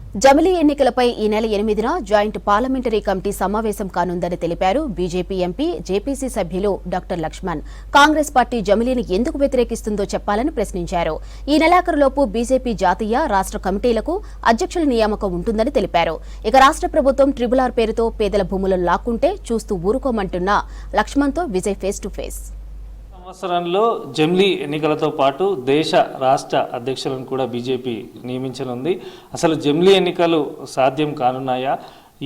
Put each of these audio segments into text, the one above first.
జమిలీ ఎన్నికలపై ఈ నెల 8న జాయింట్ పార్లమెంటరీ కమిటీ సమావేశం కానుందని తెలిపారు బీజేపీ ఎంపీ జేపీసీ సభ్యులు డాక్టర్ లక్ష్మణ్. కాంగ్రెస్ పార్టీ జమిలీని ఎందుకు వ్యతిరేకిస్తుందో చెప్పాలని ప్రశ్నించారు. ఈ నెలాఖరులోపు బీజేపీ జాతీయ, రాష్ట్ర కమిటీలకు అధ్యక్షుల నియామకం ఉంటుందని తెలిపారు. ఇక రాష్ట్ర ప్రభుత్వం ట్రిబుల్ ఆర్ పేరుతో పేదల భూములను లాక్కుంటే చూస్తూ ఊరుకోమంటున్న లక్ష్మణ్తో విజయ్ ఫేస్ టు ఫేస్. సంవత్సరంలో జమిలీ ఎన్నికలతో పాటు దేశ రాష్ట్ర అధ్యక్షులను కూడా బీజేపీ నియమించనుంది. అసలు జమిలీ ఎన్నికలు సాధ్యం కానున్నాయా?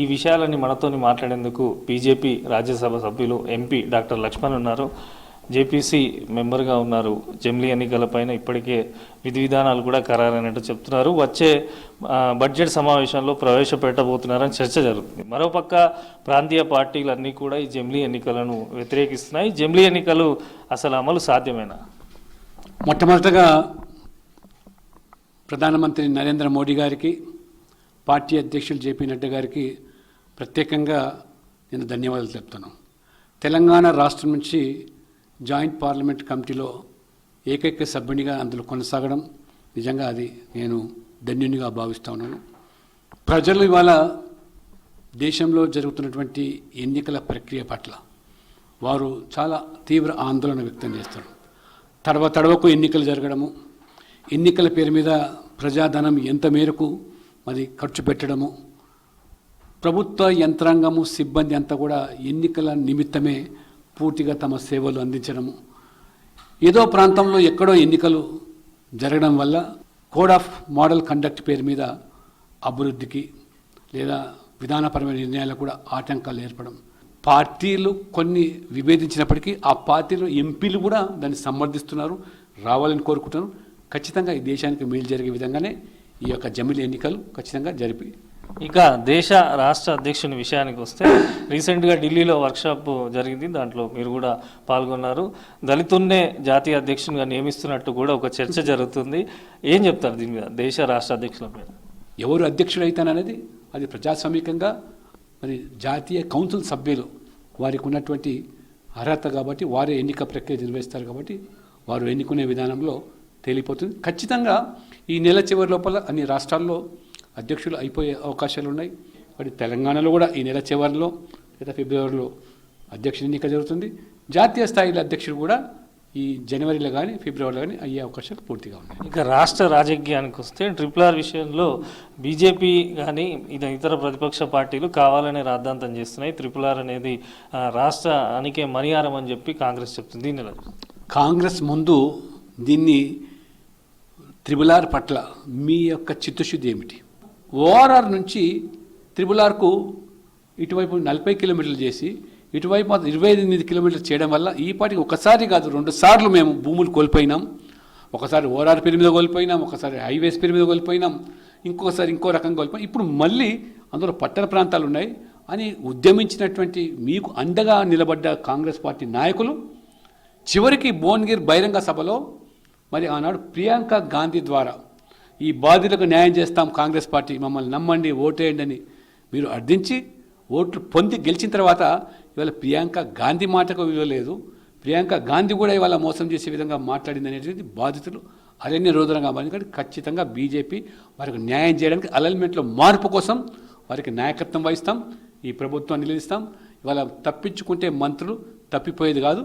ఈ విషయాలని మనతోని మాట్లాడేందుకు బీజేపీ రాజ్యసభ సభ్యులు ఎంపీ డాక్టర్ లక్ష్మణ్ ఉన్నారు. జేపీసీ మెంబర్గా ఉన్నారు. జమిలీ ఎన్నికలపైన ఇప్పటికే విధి విధానాలు కూడా ఖరారైనట్టు చెప్తున్నారు. వచ్చే బడ్జెట్ సమావేశంలో ప్రవేశపెట్టబోతున్నారని చర్చ జరుగుతుంది. మరోపక్క ప్రాంతీయ పార్టీలన్నీ కూడా ఈ జమిలీ ఎన్నికలను వ్యతిరేకిస్తున్నాయి. జమిలీ ఎన్నికలు అసలు అమలు సాధ్యమేనా? మొట్టమొదటగా ప్రధానమంత్రి నరేంద్ర మోడీ గారికి, పార్టీ అధ్యక్షులు జేపీ నడ్డా గారికి ప్రత్యేకంగా నేను ధన్యవాదాలు చెప్తున్నాను. తెలంగాణ రాష్ట్రం నుంచి జాయింట్ పార్లమెంట్ కమిటీలో ఏకైక సభ్యునిగా అందులో కొనసాగడం నిజంగా అది నేను ధన్యునిగా భావిస్తూ ఉన్నాను. ప్రజలు ఇవాళ దేశంలో జరుగుతున్నటువంటి ఎన్నికల ప్రక్రియ పట్ల వారు చాలా తీవ్ర ఆందోళన వ్యక్తం చేస్తారు. తడవకు ఎన్నికలు జరగడము, ఎన్నికల పేరు మీద ప్రజాధనం ఎంత మేరకు మరి ఖర్చు పెట్టడము, ప్రభుత్వ యంత్రాంగము, సిబ్బంది అంతా కూడా ఎన్నికల నిమిత్తమే పూర్తిగా తమ సేవలు అందించడము, ఏదో ప్రాంతంలో ఎక్కడో ఎన్నికలు జరగడం వల్ల కోడ్ ఆఫ్ మోడల్ కండక్ట్ పేరు మీద అభివృద్ధికి లేదా విధానపరమైన నిర్ణయాలకు కూడా ఆటంకాలు ఏర్పడడం, పార్టీలు కొన్ని విభేదించినప్పటికీ ఆ పార్టీలు ఎంపీలు కూడా దాన్ని సమర్థిస్తున్నారు, రావాలని కోరుకుంటున్నారు. ఖచ్చితంగా ఈ దేశానికి మేలు జరిగే విధంగానే ఈ యొక్క జమిలీ ఎన్నికలు ఖచ్చితంగా జరిపి. ఇక దేశ రాష్ట్ర అధ్యక్షుని విషయానికి వస్తే రీసెంట్గా ఢిల్లీలో వర్క్షాప్ జరిగింది. దాంట్లో మీరు కూడా పాల్గొన్నారు. దళితున్నే జాతీయ అధ్యక్షునిగా నియమిస్తున్నట్టు కూడా ఒక చర్చ జరుగుతుంది. ఏం చెప్తారు దీని మీద, దేశ రాష్ట్ర అధ్యక్షుల మీద? ఎవరు అధ్యక్షుడు అవుతాననేది అది ప్రజాస్వామికంగా మరి జాతీయ కౌన్సిల్ సభ్యులు వారికి ఉన్నటువంటి అర్హత కాబట్టి వారే ఎన్నిక ప్రక్రియ నిర్వహిస్తారు కాబట్టి వారు ఎన్నుకునే విధానంలో తేలిపోతుంది. ఖచ్చితంగా ఈ నెల చివరి లోపల అన్ని రాష్ట్రాల్లో అధ్యక్షులు అయిపోయే అవకాశాలు ఉన్నాయి. మరి తెలంగాణలో కూడా ఈ నెల చివరిలో లేదా ఫిబ్రవరిలో అధ్యక్షుడి ఎన్నిక జరుగుతుంది. జాతీయ స్థాయిలో అధ్యక్షుడు కూడా ఈ జనవరిలో కానీ ఫిబ్రవరిలో కానీ అయ్యే అవకాశాలు పూర్తిగా ఉన్నాయి. ఇక రాష్ట్ర రాజకీయానికి వస్తే ట్రిపుల్ ఆర్ విషయంలో బీజేపీ కానీ ఇతర ప్రతిపక్ష పార్టీలు కావాలనే రాద్ధాంతం చేస్తున్నాయి. ట్రిపుల్ ఆర్ అనేది రాష్ట్రానికే మణిహారం అని చెప్పి కాంగ్రెస్ చెప్తుంది. దీన్ని కాంగ్రెస్ ముందు దీన్ని ట్రిపుల్ ఆర్ పట్ల మీ యొక్క చిత్తశుద్ధి ఏమిటి? ఓఆర్ఆర్ నుంచి ట్రిపుల్ ఆర్కు ఇటువైపు 40 కిలోమీటర్లు చేసి ఇటువైపు 28 కిలోమీటర్లు చేయడం వల్ల ఈ పాటికి ఒకసారి కాదు 2 సార్లు మేము భూములు కోల్పోయినాం. ఒకసారి ఓఆర్ఆర్ పేరు మీద కోల్పోయినాం, ఒకసారి హైవేస్ పేరు మీద కోల్పోయినాం, ఇంకొకసారి ఇంకో రకంగా కోల్పోయినాం. ఇప్పుడు మళ్ళీ అందులో పట్టణ ప్రాంతాలు ఉన్నాయి అని ఉద్యమించినటువంటి మీకు అండగా నిలబడ్డ కాంగ్రెస్ పార్టీ నాయకులు చివరికి భువనగిరి బహిరంగ సభలో మరి ఆనాడు ప్రియాంక గాంధీ ద్వారా ఈ బాధితులకు న్యాయం చేస్తాం, కాంగ్రెస్ పార్టీ మమ్మల్ని నమ్మండి, ఓటేయండి అని మీరు అర్థించి ఓట్లు పొంది గెలిచిన తర్వాత ఇవాళ ప్రియాంక గాంధీ మాటకు విలువ లేదు, ప్రియాంక గాంధీ కూడా ఇవాళ మోసం చేసే విధంగా మాట్లాడింది అనేటువంటి బాధితులు అరణ్య రోదనగా మారింది. ఖచ్చితంగా బీజేపీ వారికి న్యాయం చేయడానికి అలైన్మెంట్లో మార్పు కోసం వారికి నాయకత్వం వహిస్తాం, ఈ ప్రభుత్వాన్ని నిలదీస్తాం. ఇవాళ తప్పించుకుంటే మంత్రులు తప్పిపోయేది కాదు.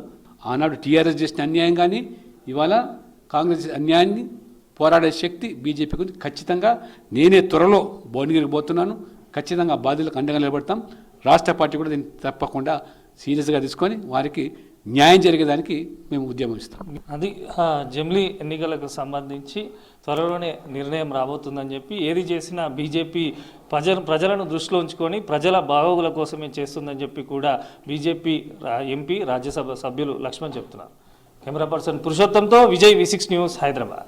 ఆనాడు టీఆర్ఎస్ చేసిన అన్యాయం కానీ ఇవాళ కాంగ్రెస్ అన్యాయాన్ని పోరాడే శక్తి బీజేపీకి ఉంది. ఖచ్చితంగా నేనే త్వరలో భువనగిరికి పోతున్నాను. ఖచ్చితంగా బాధ్యులకు అండగా నిలబడతాం. రాష్ట్ర పార్టీ కూడా దీన్ని తప్పకుండా సీరియస్గా తీసుకొని వారికి న్యాయం జరిగేదానికి మేము ఉద్యమిస్తాం. అది జమిలీ ఎన్నికలకు సంబంధించి త్వరలోనే నిర్ణయం రాబోతుందని చెప్పి ఏది చేసినా బీజేపీ ప్రజలను దృష్టిలో ఉంచుకొని ప్రజల బాగోగుల కోసమే చేస్తుందని చెప్పి కూడా బీజేపీ ఎంపీ రాజ్యసభ సభ్యులు లక్ష్మణ్ చెప్తున్నారు. కెమెరా పర్సన్ పురుషోత్తంతో విజయ్, V6 న్యూస్, హైదరాబాద్.